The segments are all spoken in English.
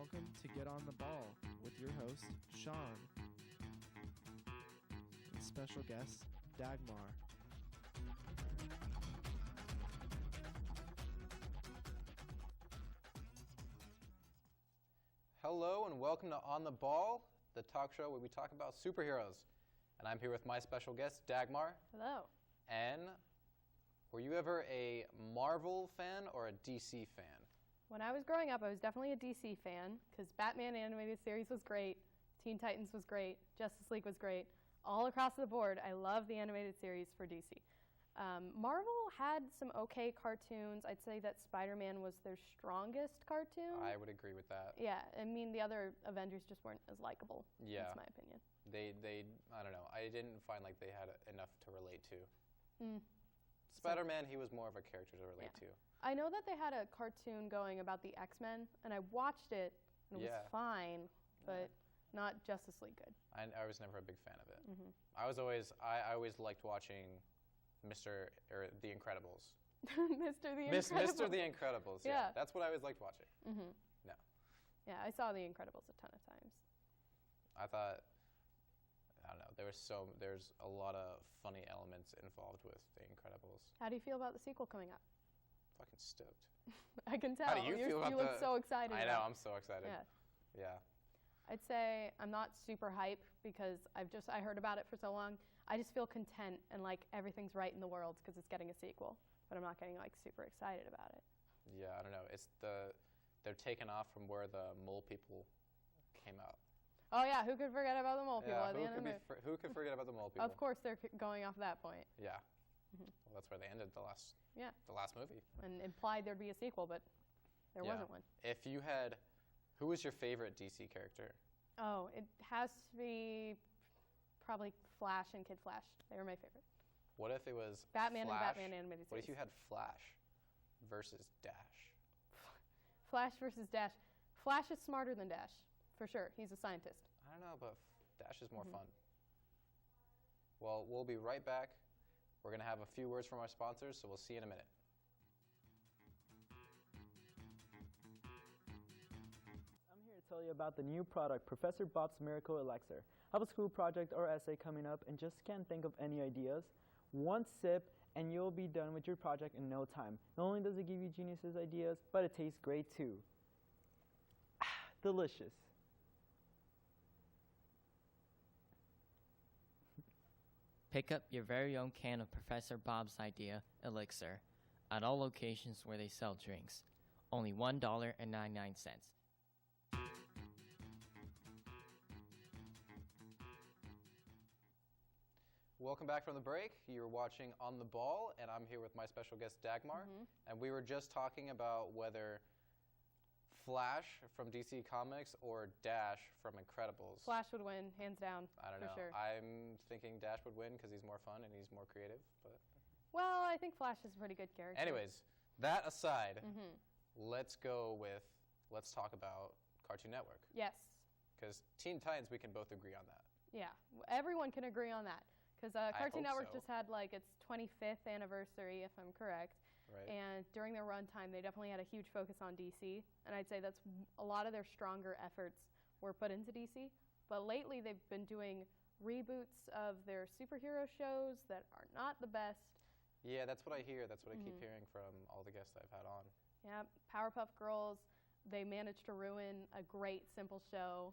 Welcome to Get on the Ball with your host, Sean, and special guest, Dagmar. Hello and welcome to On the Ball, the talk show where we talk about superheroes. And I'm here with my special guest, Dagmar. Hello. And were you ever a Marvel fan or a DC fan? When I was growing up, I was definitely a DC fan because Batman animated series was great, Teen Titans was great, Justice League was great. All across the board, I love the animated series for DC. Marvel had some okay cartoons. I'd say that Spider-Man was their strongest cartoon. I would agree with that. Yeah, I mean, the other Avengers just weren't as likable. Yeah. That's my opinion. They I don't know. I didn't find like they had enough to relate to. Spider-Man, he was more of a character to relate to. I know that they had a cartoon going about the X-Men, and I watched it, and it was fine, but not Justice League good. I was never a big fan of it. I always liked watching The Incredibles. Mr. The Incredibles. Mr. The Incredibles, yeah. That's what I always liked watching. No. Yeah, I saw The Incredibles a ton of times. I don't know, there's a lot of funny elements involved with The Incredibles. How do you feel about the sequel coming up? Fucking stoked. I can tell. How do you feel about You look so excited. I know, I'm so excited. Yeah. I'd say I'm not super hype because I heard about it for so long. I just feel content and like everything's right in the world because it's getting a sequel, but I'm not getting like super excited about it. Yeah, I don't know. They're taking off from where the mole people came out. Oh yeah, who could forget about the mole people at the end of it? Who could forget about the mole people? Of course they're going off that point. Yeah. Well, that's where they ended the last movie. And implied there'd be a sequel, but there wasn't one. If you had, who was your favorite DC character? Oh, it has to be probably Flash and Kid Flash. They were my favorite. What if it was Batman Flash? And Batman animated series. What if you had Flash versus Dash? Flash versus Dash. Flash is smarter than Dash, for sure. He's a scientist. I don't know, but Dash is more fun. Well, we'll be right back. We're going to have a few words from our sponsors, so we'll see you in a minute. I'm here to tell you about the new product, Professor Bob's Miracle Elixir. Have a school project or essay coming up and just can't think of any ideas? One sip and you'll be done with your project in no time. Not only does it give you geniuses ideas, but it tastes great too. Delicious. Pick up your very own can of Professor Bob's Idea Elixir at all locations where they sell drinks. Only $1.99. Welcome back from the break. You're watching On the Ball, and I'm here with my special guest, Dagmar. And we were just talking about whether Flash from DC Comics or Dash from Incredibles. Flash would win, hands down. I don't know. Sure. I'm thinking Dash would win because he's more fun and he's more creative. But well, I think Flash is a pretty good character. anyways, that aside, let's talk about Cartoon Network. Yes. Because Teen Titans, we can both agree on that. Yeah, everyone can agree on that. Because Cartoon Network so. just had like its 25th anniversary, if I'm correct. Right. And during their runtime, they definitely had a huge focus on DC. And I'd say that's a lot of their stronger efforts were put into DC. But lately, they've been doing reboots of their superhero shows that are not the best. Yeah, that's what I hear. That's what I keep hearing from all the guests I've had on. Yeah, Powerpuff Girls, they managed to ruin a great, simple show.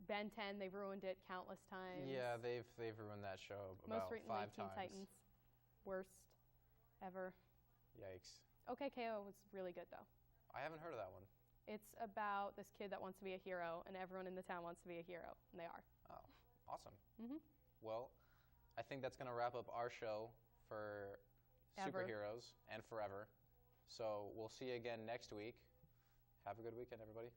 Ben 10, they've ruined it countless times. Yeah, they've ruined that show about Most recently, 5 Teen times. Titans, worst ever. Yikes. OK Ko was really good, though. I haven't heard of that one. It's about this kid that wants to be a hero, and everyone in the town wants to be a hero, and they are. Oh, awesome. Well, I think that's going to wrap up our show for superheroes and forever. So we'll see you again next week. Have a good weekend, everybody.